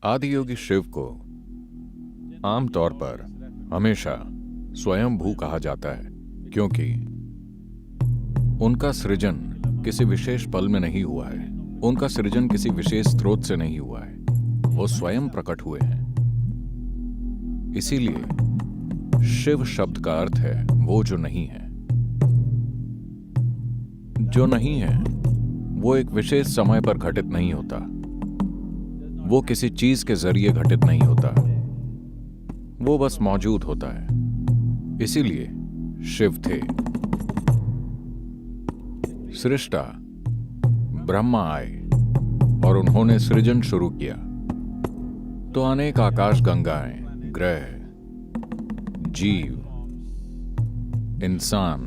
आदियोगी शिव को आमतौर पर हमेशा स्वयंभू कहा जाता है, क्योंकि उनका सृजन किसी विशेष पल में नहीं हुआ है, उनका सृजन किसी विशेष स्रोत से नहीं हुआ है, वो स्वयं प्रकट हुए हैं। इसीलिए शिव शब्द का अर्थ है वो जो नहीं है। जो नहीं है वो एक विशेष समय पर घटित नहीं होता, वो किसी चीज के जरिए घटित नहीं होता, वो बस मौजूद होता है। इसीलिए शिव थे। सृष्टा ब्रह्मा आए और उन्होंने सृजन शुरू किया, तो अनेक आकाश गंगाएं, ग्रह, जीव, इंसान,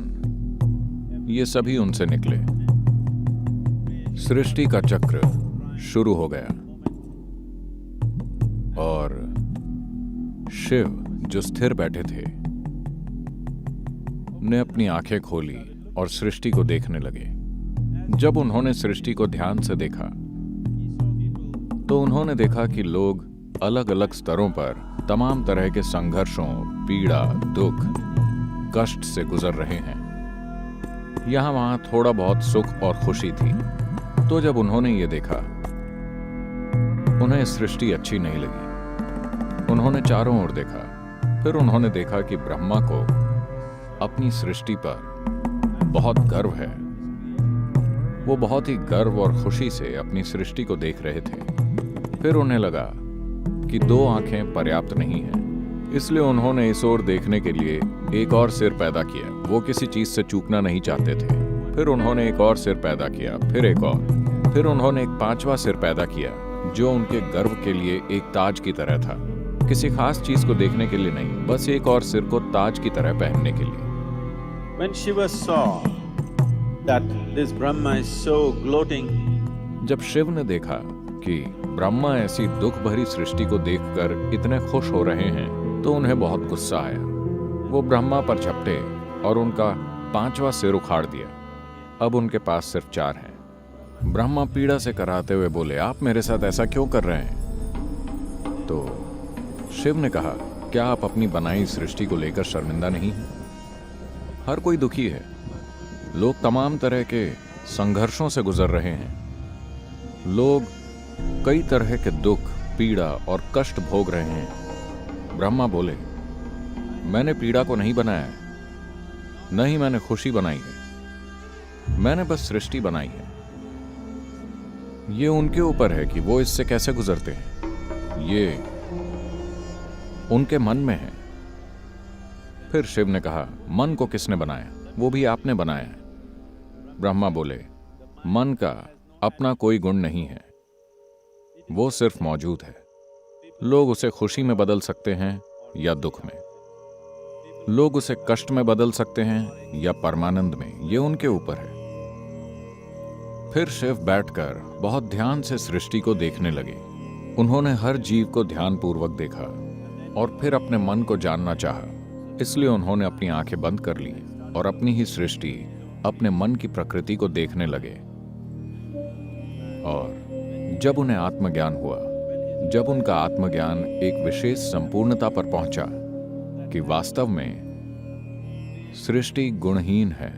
ये सभी उनसे निकले। सृष्टि का चक्र शुरू हो गया और शिव जो स्थिर बैठे थे ने अपनी आंखें खोली और सृष्टि को देखने लगे। जब उन्होंने सृष्टि को ध्यान से देखा तो उन्होंने देखा कि लोग अलग अलग स्तरों पर तमाम तरह के संघर्षों, पीड़ा, दुख, कष्ट से गुजर रहे हैं। यहां वहां थोड़ा बहुत सुख और खुशी थी। तो जब उन्होंने ये देखा, उन्हें सृष्टि अच्छी नहीं लगी। उन्होंने चारों ओर देखा, फिर उन्होंने देखा कि ब्रह्मा को अपनी सृष्टि पर बहुत गर्व है। वो बहुत ही गर्व और खुशी से अपनी सृष्टि को देख रहे थे। फिर उन्हें लगा कि दो आंखें पर्याप्त नहीं हैं, इसलिए उन्होंने इस ओर देखने के लिए एक और सिर पैदा किया। वो किसी चीज से चूकना नहीं चाहते थे। फिर उन्होंने एक और सिर पैदा किया, फिर एक और, फिर उन्होंने एक पांचवा सिर पैदा किया जो उनके गर्व के लिए एक ताज की तरह था। किसी खास चीज को देखने के लिए नहीं, बस एक और सिर को ताज की तरह पहनने के लिए। When Shiva saw that this Brahma is so gloating, जब शिव ने देखा कि ब्रह्मा ऐसी दुख भरी सृष्टि को देखकर इतने खुश हो रहे हैं, तो उन्हें बहुत गुस्सा आया। वो ब्रह्मा पर झपटे और उनका पांचवा सिर उखाड़ दिया। अब उनके पास सिर्फ चार हैं। ब्रह्मा पीड़ा से कराते हुए बोले, आप मेरे साथ ऐसा क्यों कर रहे हैं? तो शिव ने कहा, क्या आप अपनी बनाई सृष्टि को लेकर शर्मिंदा नहीं हैं? हर कोई दुखी है। लोग तमाम तरह के संघर्षों से गुजर रहे हैं। लोग कई तरह के दुख, पीड़ा और कष्ट भोग रहे हैं। ब्रह्मा बोले, मैंने पीड़ा को नहीं बनाया है, न ही मैंने खुशी बनाई है, मैंने बस सृष्टि बनाई है। ये उनके ऊपर है कि वो इससे कैसे गुजरते हैं, ये उनके मन में है। फिर शिव ने कहा, मन को किसने बनाया? वो भी आपने बनाया है। ब्रह्मा बोले, मन का अपना कोई गुण नहीं है, वो सिर्फ मौजूद है। लोग उसे खुशी में बदल सकते हैं या दुख में, लोग उसे कष्ट में बदल सकते हैं या परमानंद में, ये उनके ऊपर है। फिर शिव बैठकर बहुत ध्यान से सृष्टि को देखने लगे। उन्होंने हर जीव को ध्यानपूर्वक देखा और फिर अपने मन को जानना चाहा। इसलिए उन्होंने अपनी आंखें बंद कर ली और अपनी ही सृष्टि, अपने मन की प्रकृति को देखने लगे। और जब उन्हें आत्मज्ञान हुआ, जब उनका आत्मज्ञान एक विशेष संपूर्णता पर पहुंचा कि वास्तव में सृष्टि गुणहीन है,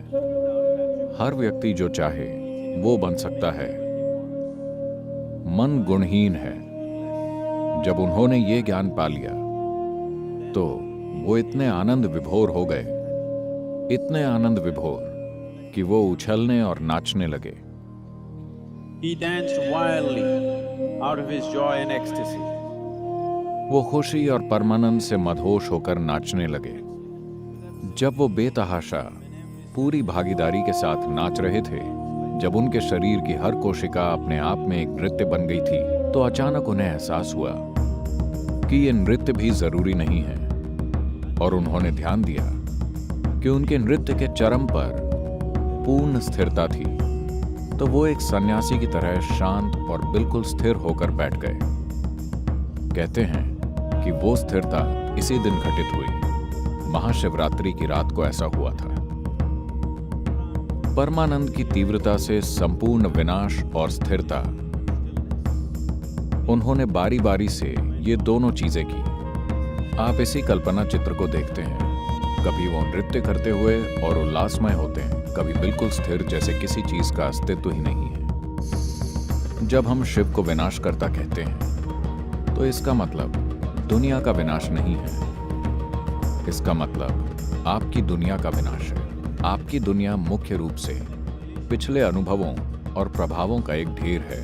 हर व्यक्ति जो चाहे वो बन सकता है, मन गुणहीन है। जब उन्होंने ये ज्ञान पा लिया तो वो इतने आनंद विभोर हो गए, इतने आनंद विभोर कि वो उछलने और नाचने लगे। he danced wildly out of his joy and ecstasy. वो खुशी और परमानंद से मदहोश होकर नाचने लगे। जब वो बेतहाशा पूरी भागीदारी के साथ नाच रहे थे, जब उनके शरीर की हर कोशिका अपने आप में एक नृत्य बन गई थी, तो अचानक उन्हें एहसास हुआ कि ये नृत्य भी जरूरी नहीं है। और उन्होंने ध्यान दिया कि उनके नृत्य के चरम पर पूर्ण स्थिरता थी। तो वो एक सन्यासी की तरह शांत और बिल्कुल स्थिर होकर बैठ गए। कहते हैं कि वो स्थिरता इसी दिन घटित हुई। महाशिवरात्रि की रात को ऐसा हुआ था। परमानंद की तीव्रता से संपूर्ण विनाश और स्थिरता उन्होंने बारी बारी से ये दोनों चीजें की। आप इसी कल्पना चित्र को देखते हैं, कभी वो नृत्य करते हुए और उल्लासमय होते हैं, कभी बिल्कुल स्थिर जैसे किसी चीज का अस्तित्व ही नहीं है। जब हम शिव को विनाशकर्ता कहते हैं तो इसका मतलब दुनिया का विनाश नहीं है, इसका मतलब आपकी दुनिया का विनाश है। आपकी दुनिया मुख्य रूप से पिछले अनुभवों और प्रभावों का एक ढेर है।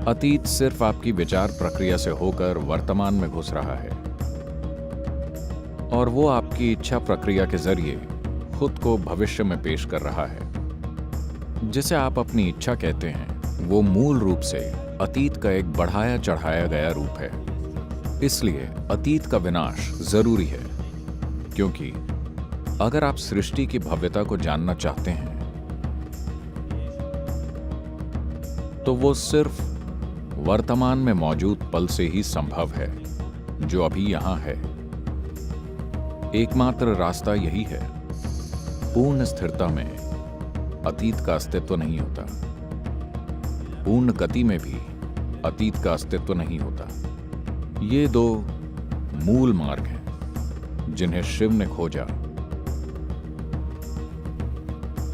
अतीत सिर्फ आपकी विचार प्रक्रिया से होकर वर्तमान में घुस रहा है और वो आपकी इच्छा प्रक्रिया के जरिए खुद को भविष्य में पेश कर रहा है। जिसे आप अपनी इच्छा कहते हैं वो मूल रूप से अतीत का एक बढ़ाया चढ़ाया गया रूप है। इसलिए अतीत का विनाश जरूरी है, क्योंकि अगर आप सृष्टि की भव्यता को जानना चाहते हैं तो वो सिर्फ वर्तमान में मौजूद पल से ही संभव है, जो अभी यहां है। एकमात्र रास्ता यही है। पूर्ण स्थिरता में अतीत का अस्तित्व नहीं होता, पूर्ण गति में भी अतीत का अस्तित्व नहीं होता। ये दो मूल मार्ग हैं जिन्हें शिव ने खोजा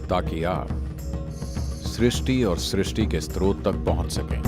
ताकि आप सृष्टि और सृष्टि के स्रोत तक पहुंच सकें।